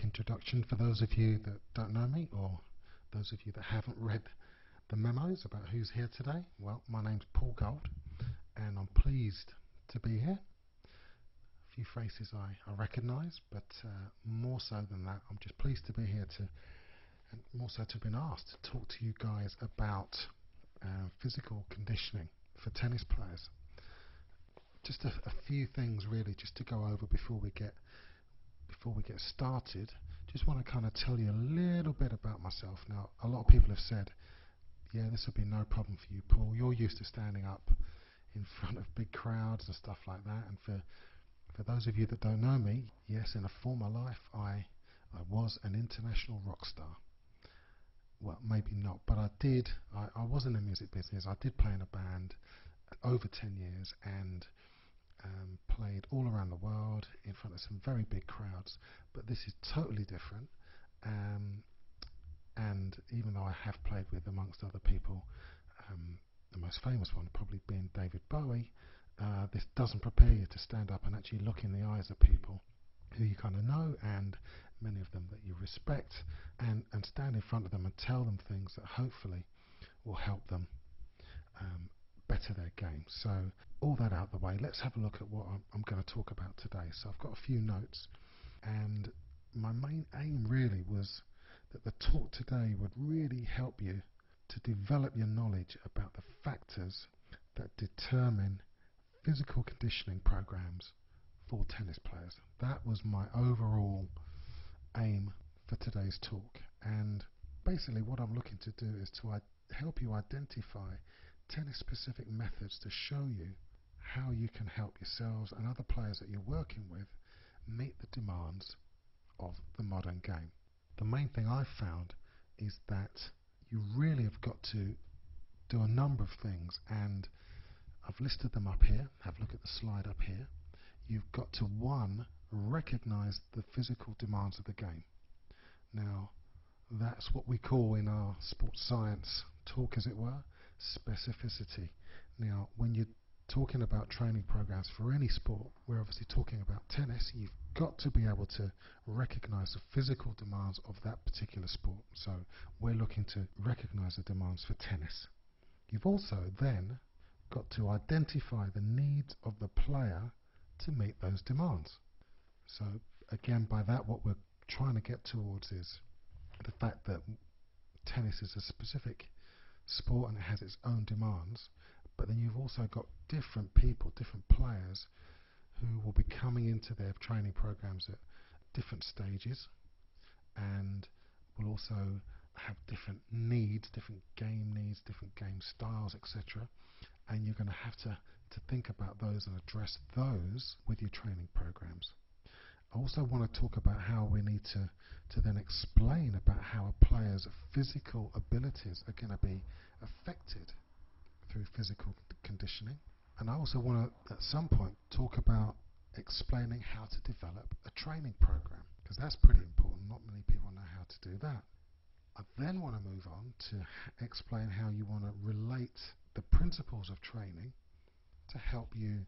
introduction for those of you that don't know me, or those of you that haven't read the memos about who's here today. Well, my name's Paul Gold, and I'm pleased to be here. A few faces I recognise, but more so than that, I'm just pleased to be here and more so to have been asked to talk to you guys about physical conditioning for tennis players. Just a few things really, just to go over before we get started. Just want to kind of tell you a little bit about myself. Now, a lot of people have said, yeah, this will be no problem for you, Paul. You're used to standing up in front of big crowds and stuff like that. And for those of you that don't know me, yes, in a former life, I was an international rock star. Well, maybe not, but I was in the music business. I did play in a band over 10 years and played all around the world in front of some very big crowds. But this is totally different. And even though I have played with, amongst other people, the most famous one probably being David Bowie, this doesn't prepare you to stand up and actually look in the eyes of people who you kind of know, and many of them that you respect, and stand in front of them and tell them things that hopefully will help them better their game. So all that out the way, let's have a look at what I'm going to talk about today. So I've got a few notes, and my main aim really was that the talk today would really help you to develop your knowledge about the factors that determine physical conditioning programs for tennis players. That was my overall aim for today's talk, and basically what I'm looking to do is to help you identify tennis-specific methods to show you how you can help yourselves and other players that you're working with meet the demands of the modern game. The main thing I've found is that you really have got to do a number of things, and I've listed them up here. Have a look at the slide up here. You've got to, one, recognize the physical demands of the game. Now, that's what we call in our sports science talk, as it were, specificity. Now, when you're talking about training programs for any sport, we're obviously talking about tennis. You've got to be able to recognize the physical demands of that particular sport. So we're looking to recognize the demands for tennis. You've also then got to identify the needs of the player to meet those demands. So again, by that, what we're trying to get towards is the fact that tennis is a specific sport and it has its own demands, but then you've also got different people, different players who will be coming into their training programs at different stages, and will also have different needs, different game styles, etc. And you're going to have to think about those and address those with your training programs. I also want to talk about how we need to then explain about how a player's physical abilities are going to be affected through physical conditioning. And I also want to, at some point, talk about explaining how to develop a training program, because that's pretty important. Not many people know how to do that. I then want to move on to explain how you want to relate the principles of training to help you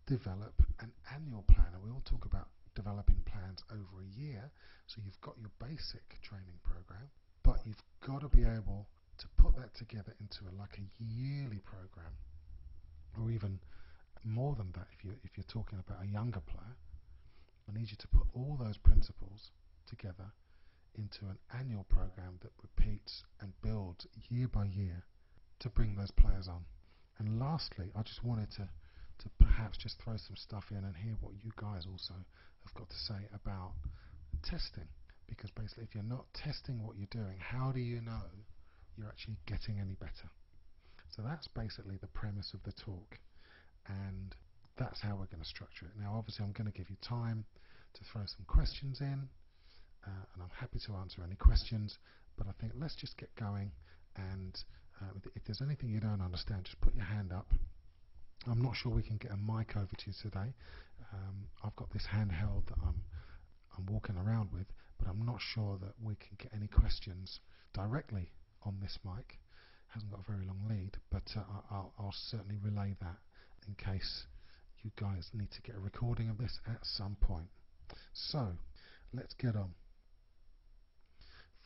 develop an annual plan. And we all talk about developing plans over a year, so you've got your basic training program, but you've got to be able to put that together into like a yearly program, or even more than that if you're talking about a younger player. I need you to put all those principles together into an annual program that repeats and builds year by year to bring those players on. And lastly, I just wanted to perhaps just throw some stuff in and hear what you guys also have got to say about testing, because basically if you're not testing what you're doing, how do you know you're actually getting any better? So that's basically the premise of the talk, and that's how we're going to structure it. Now obviously I'm going to give you time to throw some questions in, and I'm happy to answer any questions, but I think let's just get going, and if there's anything you don't understand, just put your hand up. I'm not sure we can get a mic over to you today. I've got this handheld that I'm walking around with, but I'm not sure that we can get any questions directly on this mic. Hasn't got a very long lead, but I'll certainly relay that in case you guys need to get a recording of this at some point. So let's get on.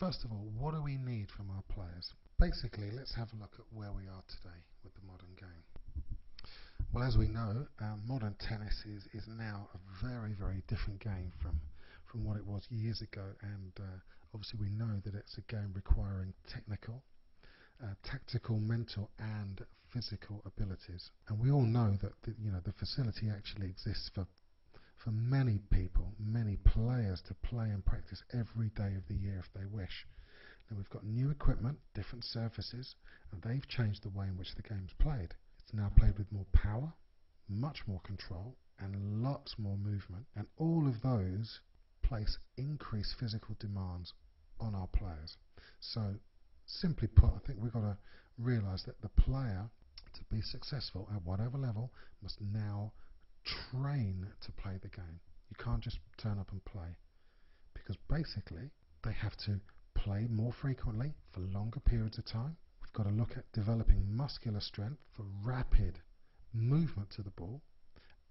first of all, what do we need from our players? Basically, let's have a look at where we are today with the modern game. Well, as we know, modern tennis is now a very, very different game from what it was years ago, and obviously we know that it's a game requiring technical, tactical, mental and physical abilities. And we all know that the facility actually exists for many people, many players to play and practice every day of the year if they wish. Now we've got new equipment, different surfaces, and they've changed the way in which the game's played. It's now played with more power, much more control, and lots more movement. And all of those place increased physical demands on our players. So, simply put, I think we've got to realise that the player, to be successful at whatever level, must now train to play the game. You can't just turn up and play, because basically they have to play more frequently for longer periods of time. We've got to look at developing muscular strength for rapid movement to the ball,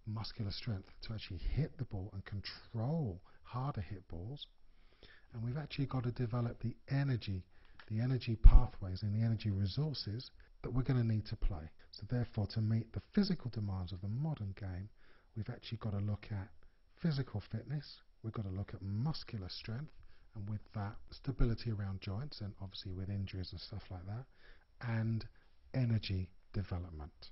muscular strength to actually hit the ball and control harder hit balls, and we've actually got to develop the energy pathways and the energy resources that we're going to need to play. So therefore, to meet the physical demands of the modern game, we've actually got to look at physical fitness, we've got to look at muscular strength, and with that, stability around joints, and obviously with injuries and stuff like that, and energy development.